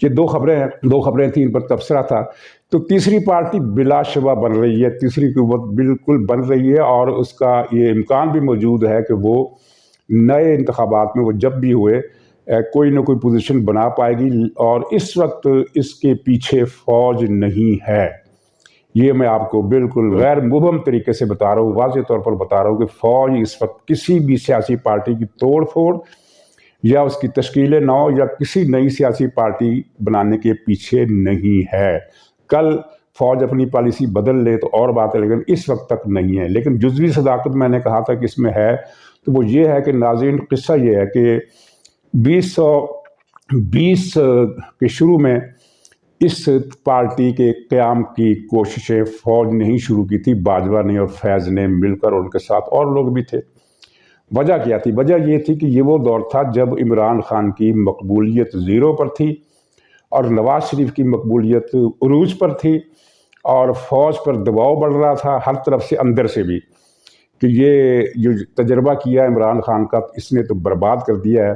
یہ دو خبریں تھیں، ان پر تبصرہ تھا۔ تو تیسری پارٹی بلا شبہ بن رہی ہے، تیسری قوت بالکل بن رہی ہے، اور اس کا یہ امکان بھی موجود ہے کہ وہ نئے انتخابات میں وہ جب بھی ہوئے کوئی نہ کوئی پوزیشن بنا پائے گی، اور اس وقت اس کے پیچھے فوج نہیں ہے۔ یہ میں آپ کو بالکل غیر مبہم طریقے سے بتا رہا ہوں، واضح طور پر بتا رہا ہوں کہ فوج اس وقت کسی بھی سیاسی پارٹی کی توڑ پھوڑ یا اس کی تشکیل نو یا کسی نئی سیاسی پارٹی بنانے کے پیچھے نہیں ہے۔ کل فوج اپنی پالیسی بدل لے تو اور بات ہے، لیکن اس وقت تک نہیں ہے۔ لیکن جزوی صداقت میں نے کہا تھا کہ اس میں ہے، تو وہ یہ ہے کہ ناظرین قصہ یہ ہے کہ 2020 کے شروع میں اس پارٹی کے قیام کی کوششیں فوج نے ہی شروع کی تھی، باجوہ نے اور فیض نے مل کر، اور ان کے ساتھ اور لوگ بھی تھے۔ وجہ کیا تھی؟ وجہ یہ تھی کہ یہ وہ دور تھا جب عمران خان کی مقبولیت زیرو پر تھی اور نواز شریف کی مقبولیت عروج پر تھی، اور فوج پر دباؤ بڑھ رہا تھا ہر طرف سے، اندر سے بھی، کہ یہ جو تجربہ کیا عمران خان کا اس نے تو برباد کر دیا ہے۔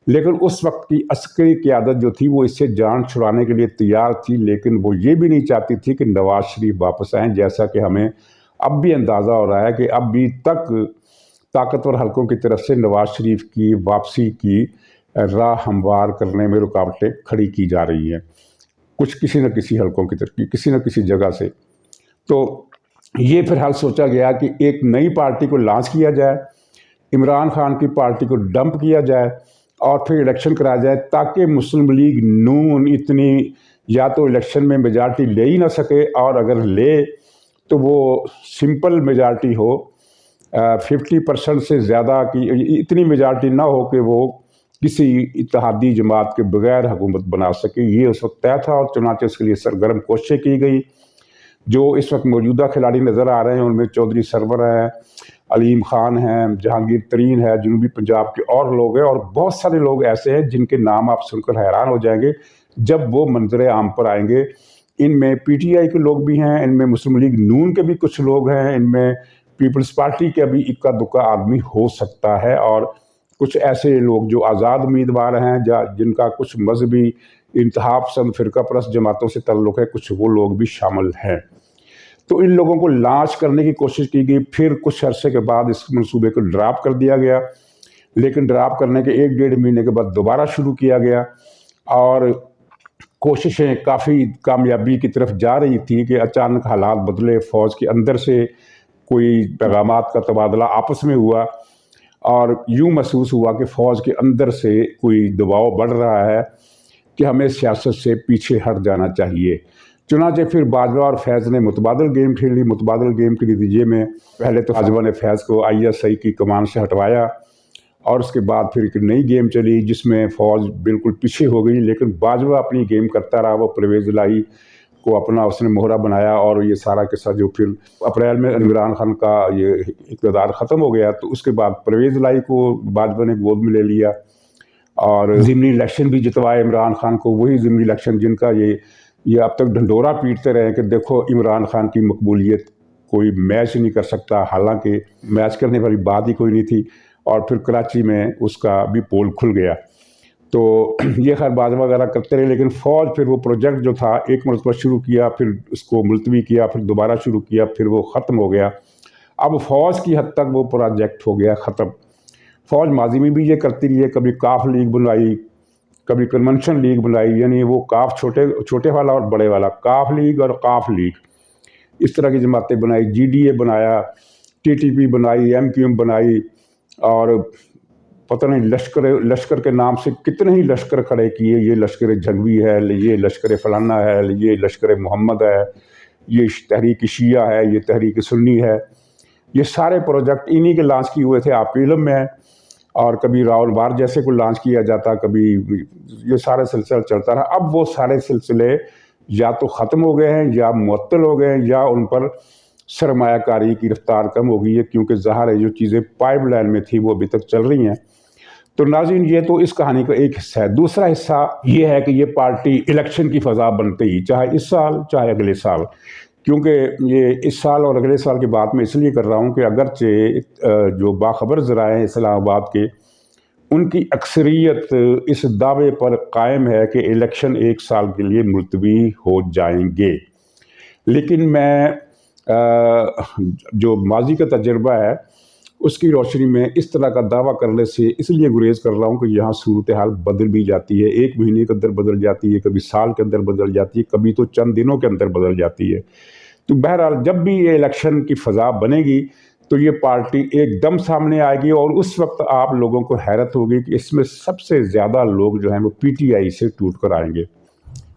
لیکن اس وقت کی عسکری قیادت جو تھی وہ اس سے جان چھڑانے کے لیے تیار تھی، لیکن وہ یہ بھی نہیں چاہتی تھی کہ نواز شریف واپس آئیں، جیسا کہ ہمیں اب بھی اندازہ ہو رہا ہے کہ اب بھی تک طاقتور حلقوں کی طرف سے نواز شریف کی واپسی کی راہ ہموار کرنے میں رکاوٹیں کھڑی کی جا رہی ہیں، کچھ کسی نہ کسی حلقوں کی طرف، کسی نہ کسی جگہ سے۔ تو یہ پھر حل سوچا گیا کہ ایک نئی پارٹی کو لانچ کیا جائے، عمران خان کی پارٹی کو ڈمپ کیا جائے، اور پھر الیکشن کرایا جائے، تاکہ مسلم لیگ نون اتنی یا تو الیکشن میں میجارٹی لے ہی نہ سکے، اور اگر لے تو وہ سمپل میجارٹی ہو، 50% سے زیادہ کی اتنی میجارٹی نہ ہو کہ وہ کسی اتحادی جماعت کے بغیر حکومت بنا سکے۔ یہ اس وقت طے تھا، اور چنانچہ اس کے لیے سرگرم کوششیں کی گئی۔ جو اس وقت موجودہ کھلاڑی نظر آ رہے ہیں ان میں چودھری سرور ہیں، علیم خان ہیں، جہانگیر ترین ہے، جنوبی پنجاب کے اور لوگ ہیں، اور بہت سارے لوگ ایسے ہیں جن کے نام آپ سن کر حیران ہو جائیں گے جب وہ منظر عام پر آئیں گے۔ ان میں پی ٹی آئی کے لوگ بھی ہیں، ان میں مسلم لیگ نون کے بھی کچھ لوگ ہیں، ان میں پیپلز پارٹی کا بھی اکا دکا آدمی ہو سکتا ہے، اور کچھ ایسے لوگ جو آزاد امیدوار ہیں جن کا کچھ مذہبی انتہا پسند فرقہ پرست جماعتوں سے تعلق ہے، کچھ وہ لوگ بھی شامل ہیں۔ تو ان لوگوں کو لانچ کرنے کی کوشش کی گئی، پھر کچھ عرصے کے بعد اس منصوبے کو ڈراپ کر دیا گیا، لیکن ڈراپ کرنے کے 1-1.5 مہینے کے بعد دوبارہ شروع کیا گیا، اور کوششیں کافی کامیابی کی طرف جا رہی تھی کہ اچانک حالات بدلے، فوج کے اندر سے کوئی پیغامات کا تبادلہ آپس میں ہوا، اور یوں محسوس ہوا کہ فوج کے اندر سے کوئی دباؤ بڑھ رہا ہے کہ ہمیں سیاست سے پیچھے ہٹ جانا چاہیے۔ چنانچہ پھر باجوہ اور فیض نے متبادل گیم کھیل لی۔ متبادل گیم کے نتیجے میں پہلے تو باجوہ نے فیض کو ISI کی کمان سے ہٹوایا، اور اس کے بعد پھر ایک نئی گیم چلی جس میں فوج بالکل پیچھے ہو گئی، لیکن باجوہ اپنی گیم کرتا رہا۔ وہ پرویز الہی کو اپنا اس نے مہرہ بنایا، اور یہ سارا قصہ جو پھر اپریل میں عمران خان کا یہ اقتدار ختم ہو گیا، تو اس کے بعد پرویز الہی کو باجوہ نے گود میں لے لیا، اور ضمنی الیکشن بھی جتوائے عمران خان کو، وہی ضمنی الیکشن جن کا یہ اب تک ڈھنڈورا پیٹتے رہے کہ دیکھو عمران خان کی مقبولیت کوئی میچ نہیں کر سکتا، حالانکہ میچ کرنے والی بات ہی کوئی نہیں تھی، اور پھر کراچی میں اس کا بھی پول کھل گیا۔ تو یہ خیر باجوہ وغیرہ کرتے رہے، لیکن فوج پھر وہ پروجیکٹ جو تھا ایک مرتبہ شروع کیا، پھر اس کو ملتوی کیا، پھر دوبارہ شروع کیا، پھر وہ ختم ہو گیا۔ اب فوج کی حد تک وہ پروجیکٹ ہو گیا ختم۔ فوج ماضی میں بھی یہ کرتی رہی ہے، کبھی کاف لیگ بنائی، کبھی کنونشن لیگ بنائی، یعنی وہ کاف چھوٹے والا اور بڑے والا، کاف لیگ اور قاف لیگ، اس طرح کی جماعتیں بنائی، GDA بنایا، TTP بنائی، MQM بنائی، اور پتہ نہیں لشکر کے نام سے کتنے ہی لشکر کھڑے کیے، یہ لشکر جھنگوی ہے، یہ لشکر فلانا ہے، یہ لشکر محمد ہے، یہ تحریک شیعہ ہے، یہ تحریک سنی ہے۔ یہ سارے پروجیکٹ انہی کے لانچ کیے ہوئے تھے، آپ کے علم میں ہے، اور کبھی راول بار جیسے کو لانچ کیا جاتا، کبھی یہ سارے سلسلہ چلتا رہا۔ اب وہ سارے سلسلے یا تو ختم ہو گئے ہیں، یا معطل ہو گئے ہیں، یا ان پر سرمایہ کاری کی رفتار کم ہو گئی ہے، کیونکہ ظاہر ہے جو چیزیں پائپ لائن میں تھی وہ ابھی تک چل رہی ہیں۔ تو ناظرین یہ تو اس کہانی کا ایک حصہ ہے۔ دوسرا حصہ یہ ہے کہ یہ پارٹی الیکشن کی فضا بنتے ہی، چاہے اس سال چاہے اگلے سال، کیونکہ یہ اس سال اور اگلے سال کی بات میں اس لیے کر رہا ہوں کہ اگرچہ جو باخبر ذرائع ہیں اسلام آباد کے ان کی اکثریت اس دعوے پر قائم ہے کہ الیکشن 1 سال کے لیے ملتوی ہو جائیں گے، لیکن میں جو ماضی کا تجربہ ہے اس کی روشنی میں اس طرح کا دعویٰ کرنے سے اس لیے گریز کر رہا ہوں کہ یہاں صورتحال بدل بھی جاتی ہے، 1 مہینے کے اندر بدل جاتی ہے، کبھی سال کے اندر بدل جاتی ہے، کبھی تو چند دنوں کے اندر بدل جاتی ہے۔ تو بہرحال جب بھی یہ الیکشن کی فضا بنے گی تو یہ پارٹی ایک دم سامنے آئے گی، اور اس وقت آپ لوگوں کو حیرت ہوگی کہ اس میں سب سے زیادہ لوگ جو ہیں وہ پی ٹی آئی سے ٹوٹ کر آئیں گے۔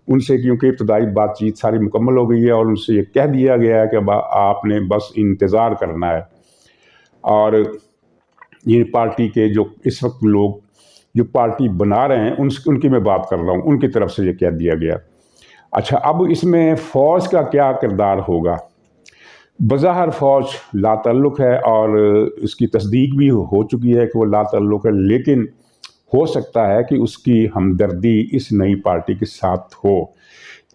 ان سے کیونکہ ابتدائی بات چیت ساری مکمل ہو گئی ہے اور ان سے یہ کہہ دیا گیا ہے کہ آپ نے بس انتظار کرنا ہے، اور یہ پارٹی کے جو اس وقت لوگ جو پارٹی بنا رہے ہیں ان کی میں بات کر رہا ہوں، ان کی طرف سے یہ کہہ دیا گیا۔ اچھا، اب اس میں فوج کا کیا کردار ہوگا؟ بظاہر فوج لا تعلق ہے اور اس کی تصدیق بھی ہو چکی ہے کہ وہ لا تعلق ہے، لیکن ہو سکتا ہے کہ اس کی ہمدردی اس نئی پارٹی کے ساتھ ہو،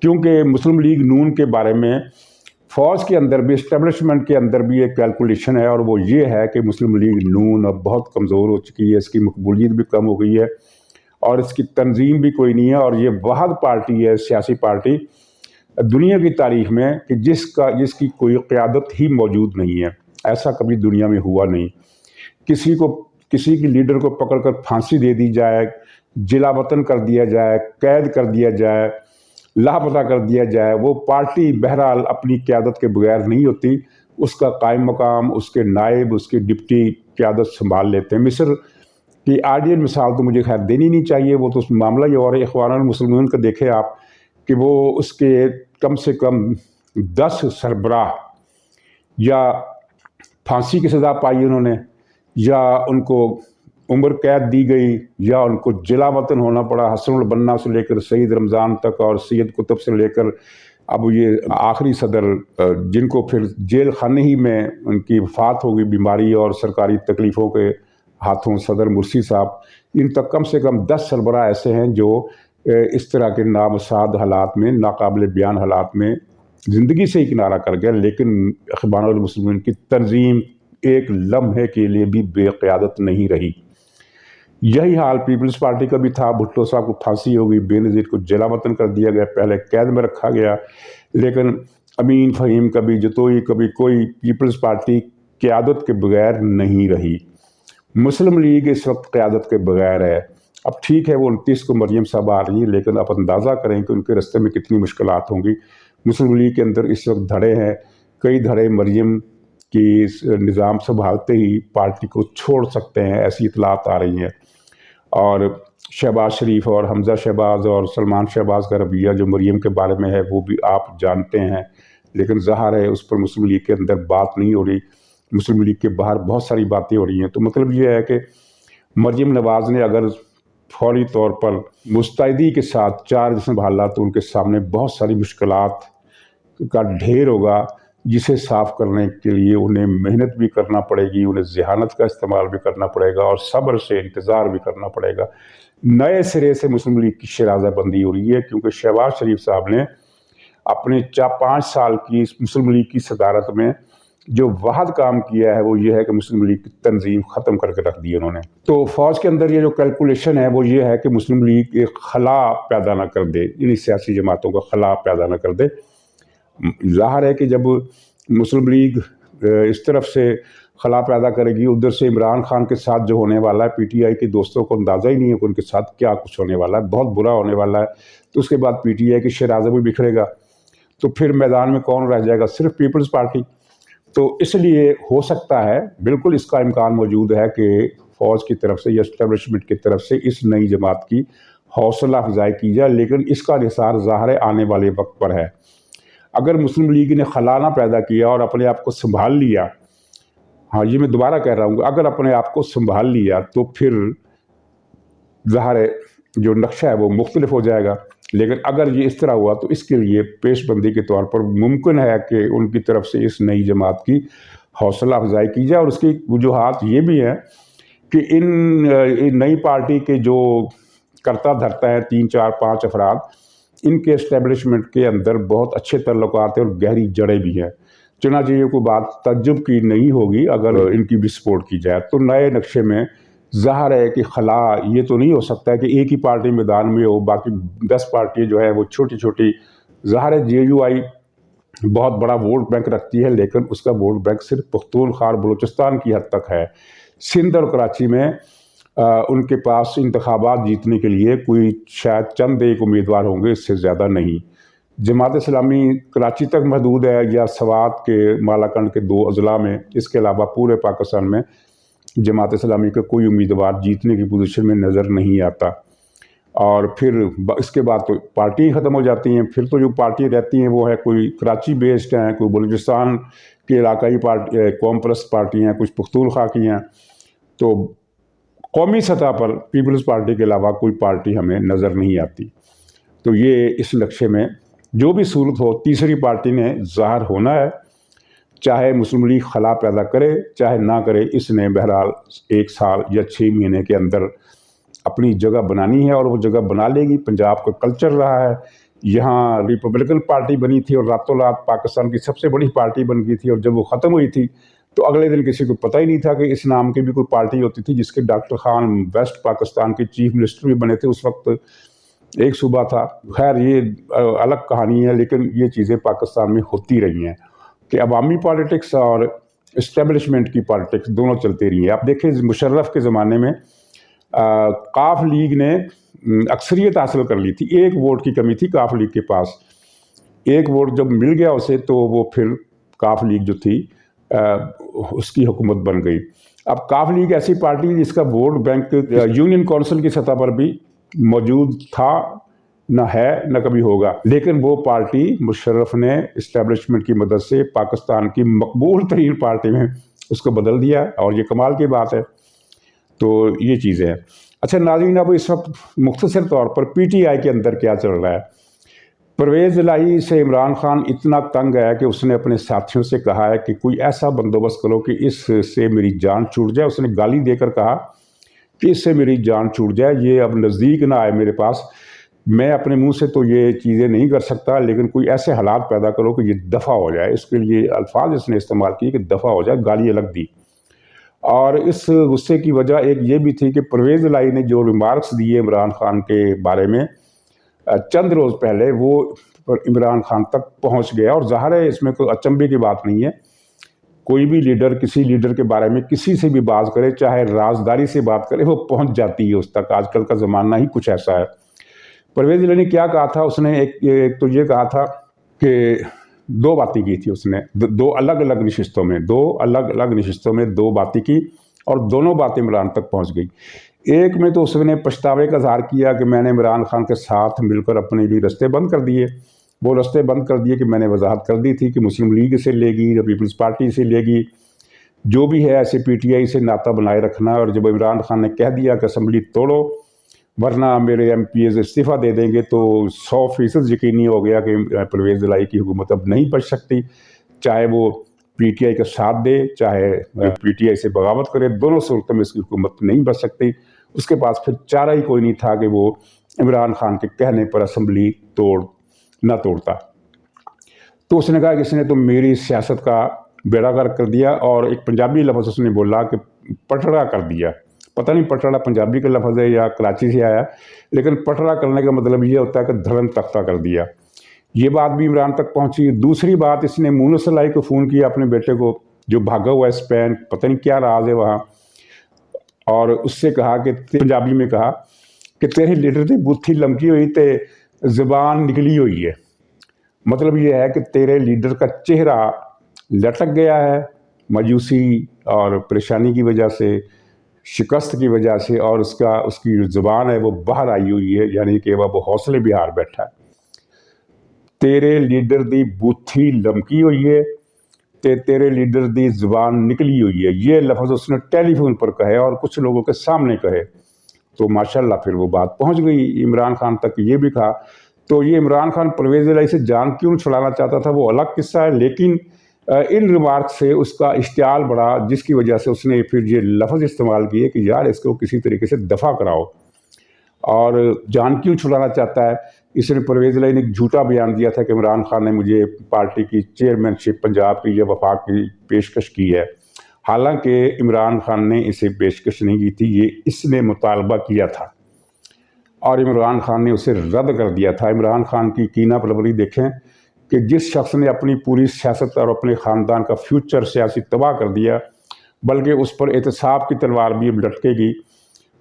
کیونکہ مسلم لیگ نون کے بارے میں فوج کے اندر بھی، اسٹیبلشمنٹ کے اندر بھی ایک کیلکولیشن ہے، اور وہ یہ ہے کہ مسلم لیگ نون اب بہت کمزور ہو چکی ہے، اس کی مقبولیت بھی کم ہو گئی ہے اور اس کی تنظیم بھی کوئی نہیں ہے، اور یہ واحد پارٹی ہے، سیاسی پارٹی دنیا کی تاریخ میں کہ جس کی کوئی قیادت ہی موجود نہیں ہے۔ ایسا کبھی دنیا میں ہوا نہیں، کسی کی لیڈر کو پکڑ کر پھانسی دے دی جائے، جلا وطن کر دیا جائے، قید کر دیا جائے، لاپتہ کر دیا جائے، وہ پارٹی بہرحال اپنی قیادت کے بغیر نہیں ہوتی، اس کا قائم مقام اس کے نائب، اس کے ڈپٹی قیادت سنبھال لیتے ہیں۔ مصر کی آئیڈیل مثال تو مجھے خیر دینی نہیں چاہیے، وہ تو معاملہ ہی اور ہے۔ اخوان المسلمین کا دیکھیں آپ کہ وہ اس کے کم سے کم 10 سربراہ یا پھانسی کی سزا پائی انہوں نے، یا ان کو عمر قید دی گئی، یا ان کو جلا وطن ہونا پڑا، حسن البنا سے لے کر سید رمضان تک اور سید قطب سے لے کر اب یہ آخری صدر جن کو پھر جیل خانے ہی میں ان کی وفات ہو گئی بیماری اور سرکاری تکلیفوں کے ہاتھوں، صدر مرسی صاحب، ان تک کم سے کم 10 سربراہ ایسے ہیں جو اس طرح کے نامساعد حالات میں، ناقابل بیان حالات میں زندگی سے ہی کنارہ کر گئے، لیکن اخوان المسلمین کی تنظیم ایک لمحے کے لیے بھی بے قیادت نہیں رہی۔ یہی حال پیپلز پارٹی کا بھی تھا، بھٹو صاحب کو پھانسی ہو گئی، بے نظیر کو جلا وطن کر دیا گیا، پہلے قید میں رکھا گیا، لیکن امین فہیم کبھی جتوئی کبھی کوئی، پیپلز پارٹی قیادت کے بغیر نہیں رہی۔ مسلم لیگ اس وقت قیادت کے بغیر ہے۔ اب ٹھیک ہے وہ 29 کو مریم صاحب آ رہی ہیں، لیکن آپ اندازہ کریں کہ ان کے راستے میں کتنی مشکلات ہوں گی۔ مسلم لیگ کے اندر اس وقت دھڑے ہیں، کئی دھڑے مریم کی نظام سنبھالتے ہی پارٹی کو چھوڑ سکتے ہیں، ایسی اطلاعات آ رہی ہیں۔ اور شہباز شریف اور حمزہ شہباز اور سلمان شہباز کا رویہ جو مریم کے بارے میں ہے وہ بھی آپ جانتے ہیں، لیکن ظاہر ہے اس پر مسلم لیگ کے اندر بات نہیں ہو رہی، مسلم لیگ کے باہر بہت ساری باتیں ہو رہی ہیں۔ تو مطلب یہ ہے کہ مریم نواز نے اگر فوری طور پر مستعدی کے ساتھ چارج سنبھالا تو ان کے سامنے بہت ساری مشکلات کا ڈھیر ہوگا، جسے صاف کرنے کے لیے انہیں محنت بھی کرنا پڑے گی، انہیں ذہانت کا استعمال بھی کرنا پڑے گا اور صبر سے انتظار بھی کرنا پڑے گا۔ نئے سرے سے مسلم لیگ کی شرازہ بندی ہو رہی ہے، کیونکہ شہباز شریف صاحب نے اپنے 5 سال کی مسلم لیگ کی صدارت میں جو واحد کام کیا ہے وہ یہ ہے کہ مسلم لیگ کی تنظیم ختم کر کے رکھ دی انہوں نے۔ تو فوج کے اندر یہ جو کیلکولیشن ہے وہ یہ ہے کہ مسلم لیگ ایک خلا پیدا نہ کر دے، انہی سیاسی جماعتوں کا خلا پیدا نہ کر دے۔ ظاہر ہے کہ جب مسلم لیگ اس طرف سے خلا پیدا کرے گی، ادھر سے عمران خان کے ساتھ جو ہونے والا ہے، پی ٹی آئی کے دوستوں کو اندازہ ہی نہیں ہے کہ ان کے ساتھ کیا کچھ ہونے والا ہے، بہت برا ہونے والا ہے۔ تو اس کے بعد پی ٹی آئی کی شرازہ بھی بکھرے گا، تو پھر میدان میں کون رہ جائے گا؟ صرف پیپلز پارٹی۔ تو اس لیے ہو سکتا ہے، بالکل اس کا امکان موجود ہے کہ فوج کی طرف سے یا اسٹیبلشمنٹ کی طرف سے اس نئی جماعت کی حوصلہ افزائی کی جائے، لیکن اس کا انحصار ظاہر آنے والے وقت پر ہے۔ اگر مسلم لیگ نے خلا نہ پیدا کیا اور اپنے آپ کو سنبھال لیا، ہاں یہ میں دوبارہ کہہ رہا ہوں، اگر اپنے آپ کو سنبھال لیا تو پھر ظاہر ہے جو نقشہ ہے وہ مختلف ہو جائے گا۔ لیکن اگر یہ اس طرح ہوا تو اس کے لیے پیش بندی کے طور پر ممکن ہے کہ ان کی طرف سے اس نئی جماعت کی حوصلہ افزائی کی جائے، اور اس کی وجوہات یہ بھی ہیں کہ ان نئی پارٹی کے جو کرتا دھرتا ہے 3 4 5 افراد، ان کے اسٹیبلشمنٹ کے اندر بہت اچھے تعلقات ہیں اور گہری جڑیں بھی ہیں، چنانچہ یہ کوئی بات تعجب کی نہیں ہوگی اگر ان کی بھی سپورٹ کی جائے۔ تو نئے نقشے میں ظاہر ہے کہ خلا یہ تو نہیں ہو سکتا ہے کہ ایک ہی پارٹی میدان میں ہو، باقی 10 پارٹی جو ہے وہ چھوٹی چھوٹی. ظاہر ہے JUI بہت بڑا ووٹ بینک رکھتی ہے، لیکن اس کا ووٹ بینک صرف پختونخوا اور بلوچستان کی حد تک ہے. سندھ اور کراچی میں ان کے پاس انتخابات جیتنے کے لیے کوئی شاید چند ایک امیدوار ہوں گے، اس سے زیادہ نہیں. جماعت اسلامی کراچی تک محدود ہے یا سوات کے مالاکنڈ کے 2 اضلاع میں. اس کے علاوہ پورے پاکستان میں جماعت اسلامی کا کوئی امیدوار جیتنے کی پوزیشن میں نظر نہیں آتا. اور پھر اس کے بعد تو پارٹی ختم ہو جاتی ہیں. پھر تو جو پارٹی رہتی ہیں وہ ہے کوئی کراچی بیسڈ ہیں، کوئی بلوچستان کے علاقائی پارٹی قوم پرست پارٹی ہیں، کچھ پختونخوا کی ہیں. تو قومی سطح پر پیپلز پارٹی کے علاوہ کوئی پارٹی ہمیں نظر نہیں آتی. تو یہ اس نقشے میں جو بھی صورت ہو، تیسری پارٹی نے ظاہر ہونا ہے، چاہے مسلم لیگ خلا پیدا کرے چاہے نہ کرے. اس نے بہرحال 1 سال یا 6 مہینے کے اندر اپنی جگہ بنانی ہے، اور وہ جگہ بنا لے گی. پنجاب کا کلچر رہا ہے، یہاں ریپبلکن پارٹی بنی تھی اور راتوں رات پاکستان کی سب سے بڑی پارٹی بن گئی تھی، اور جب وہ ختم ہوئی تھی تو اگلے دن کسی کو پتہ ہی نہیں تھا کہ اس نام کی بھی کوئی پارٹی ہوتی تھی، جس کے ڈاکٹر خان ویسٹ پاکستان کے چیف منسٹر بھی بنے تھے. اس وقت ایک صوبہ تھا. خیر یہ الگ کہانی ہے، لیکن یہ چیزیں پاکستان میں ہوتی رہی ہیں کہ عوامی پالیٹکس اور اسٹیبلشمنٹ کی پالیٹکس دونوں چلتے رہی ہیں. آپ دیکھیں مشرف کے زمانے میں قاف لیگ نے اکثریت حاصل کر لی تھی. 1 ووٹ کی کمی تھی قاف لیگ کے پاس. 1 ووٹ جب مل گیا اسے تو وہ پھر قاف لیگ جو تھی اس کی حکومت بن گئی. اب قاف لیگ ایسی پارٹی جس کا ووٹ بینک یونین کونسل کی سطح پر بھی موجود تھا، نہ ہے نہ کبھی ہوگا. لیکن وہ پارٹی مشرف نے اسٹیبلشمنٹ کی مدد سے پاکستان کی مقبول ترین پارٹی میں اس کو بدل دیا، اور یہ کمال کی بات ہے. تو یہ چیزیں ہیں. اچھا ناظرین، اب اس وقت مختصر طور پر PTI کے اندر کیا چل رہا ہے. پرویز الہی سے عمران خان اتنا تنگ ہے کہ اس نے اپنے ساتھیوں سے کہا ہے کہ کوئی ایسا بندوبست کرو کہ اس سے میری جان چھوٹ جائے. اس نے گالی دے کر کہا کہ اس سے میری جان چھوٹ جائے، یہ اب نزدیک نہ آئے میرے پاس. میں اپنے منہ سے تو یہ چیزیں نہیں کر سکتا، لیکن کوئی ایسے حالات پیدا کرو کہ یہ دفع ہو جائے. اس کے لیے الفاظ اس نے استعمال کیے کہ دفع ہو جائے، گالی الگ دی. اور اس غصے کی وجہ ایک یہ بھی تھی کہ پرویز الہی نے جو ریمارکس دیے عمران خان کے بارے میں چند روز پہلے، وہ عمران خان تک پہنچ گیا. اور ظاہر ہے اس میں کوئی اچنبھے کی بات نہیں ہے. کوئی بھی لیڈر کسی لیڈر کے بارے میں کسی سے بھی بات کرے، چاہے رازداری سے بات کرے، وہ پہنچ جاتی ہے اس تک. آج کل کا زمانہ ہی کچھ ایسا ہے. پرویز الہی نے کیا کہا تھا؟ اس نے ایک تو یہ کہا تھا کہ 2 باتیں کی تھی اس نے 2 الگ الگ نشستوں میں 2 باتیں کی، اور دونوں باتیں عمران تک پہنچ گئی. ایک میں تو اس نے پچھتاوے کا اظہار کیا کہ میں نے عمران خان کے ساتھ مل کر اپنے لیے رستے بند کر دیے. وہ رستے بند کر دیے کہ میں نے وضاحت کر دی تھی کہ مسلم لیگ سے لے گی یا پیپلز پارٹی سے لے گی، جو بھی ہے ایسے PTI سے ناطہ بنائے رکھنا. اور جب عمران خان نے کہہ دیا کہ اسمبلی توڑو ورنہ میرے MPs استعفیٰ دے دیں گے، تو 100% یقینی ہو گیا کہ پرویز الہی کی حکومت اب نہیں بچ سکتی. چاہے وہ PTI کا ساتھ دے، چاہے PTI سے بغاوت کرے، دونوں صورتوں میں اس کی حکومت نہیں بچ سکتی. اس کے پاس پھر چارہ ہی کوئی نہیں تھا کہ وہ عمران خان کے کہنے پر اسمبلی نہ توڑتا. تو اس نے کہا کہ اس نے تو میری سیاست کا بیڑا غرق کر دیا. اور ایک پنجابی لفظ اس نے بولا کہ پٹڑا کر دیا. پتہ نہیں پٹڑا پنجابی کا لفظ ہے یا کراچی سے آیا، لیکن پٹڑا کرنے کا مطلب یہ ہوتا ہے کہ دھڑم تختہ کر دیا. یہ بات بھی عمران تک پہنچی. دوسری بات، اس نے مونس الہی کو فون کیا، اپنے بیٹے کو جو بھاگا ہوا ہے اسپین، پتہ نہیں کیا راز ہے وہاں، اور اس سے کہا کہ پنجابی میں کہا کہ تیرے لیڈر کی بتھی لمکی ہوئی تے زبان نکلی ہوئی ہے. مطلب یہ ہے کہ تیرے لیڈر کا چہرہ لٹک گیا ہے مایوسی اور پریشانی کی وجہ سے، شکست کی وجہ سے، اور اس کی زبان ہے وہ باہر آئی ہوئی ہے، یعنی کہ وہ حوصلے بہار بیٹھا ہے. تیرے لیڈر دی بوتھی لمکی ہوئی ہے تے تیرے لیڈر دی زبان نکلی ہوئی ہے. یہ لفظ اس نے ٹیلی فون پر کہے اور کچھ لوگوں کے سامنے کہے. تو ماشاءاللہ پھر وہ بات پہنچ گئی عمران خان تک. یہ بھی کہا. تو یہ عمران خان پرویز الہی سے جان کیوں چھڑانا چاہتا تھا وہ الگ قصہ ہے، لیکن ان ریمارک سے اس کا اشتعال بڑھا، جس کی وجہ سے اس نے پھر یہ لفظ استعمال کیے کہ یار اس کو کسی طریقے سے دفع کراؤ. اور جان کیوں چھڑانا چاہتا ہے؟ اس نے پرویز الہی نے ایک جھوٹا بیان دیا تھا کہ عمران خان نے مجھے پارٹی کی چیئرمین شپ پنجاب کی یا وفاق کی پیشکش کی ہے. حالانکہ عمران خان نے اسے پیشکش نہیں کی تھی، یہ اس نے مطالبہ کیا تھا اور عمران خان نے اسے رد کر دیا تھا۔ عمران خان کی کینہ پروری دیکھیں کہ جس شخص نے اپنی پوری سیاست اور اپنے خاندان کا فیوچر سیاسی تباہ کر دیا، بلکہ اس پر احتساب کی تلوار بھی اب لٹکے گی،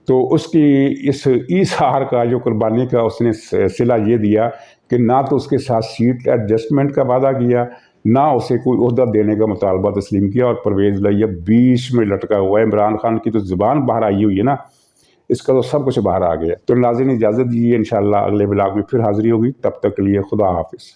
تو اس کی اس ایثار کا جو قربانی کا اس نے صلہ یہ دیا کہ نہ تو اس کے ساتھ سیٹ ایڈجسٹمنٹ کا وعدہ کیا، نہ اسے کوئی عہدہ دینے کا مطالبہ تسلیم کیا، اور پرویز لائی اب بیچ میں لٹکا ہوا ہے۔ عمران خان کی تو زبان باہر آئی ہوئی ہے نا، اس کا تو سب کچھ باہر آ گیا۔ تو ناظرین اجازت دیجیے، انشاءاللہ اگلے بلاگ میں پھر حاضری ہوگی، تب تک کے لیے خدا حافظ۔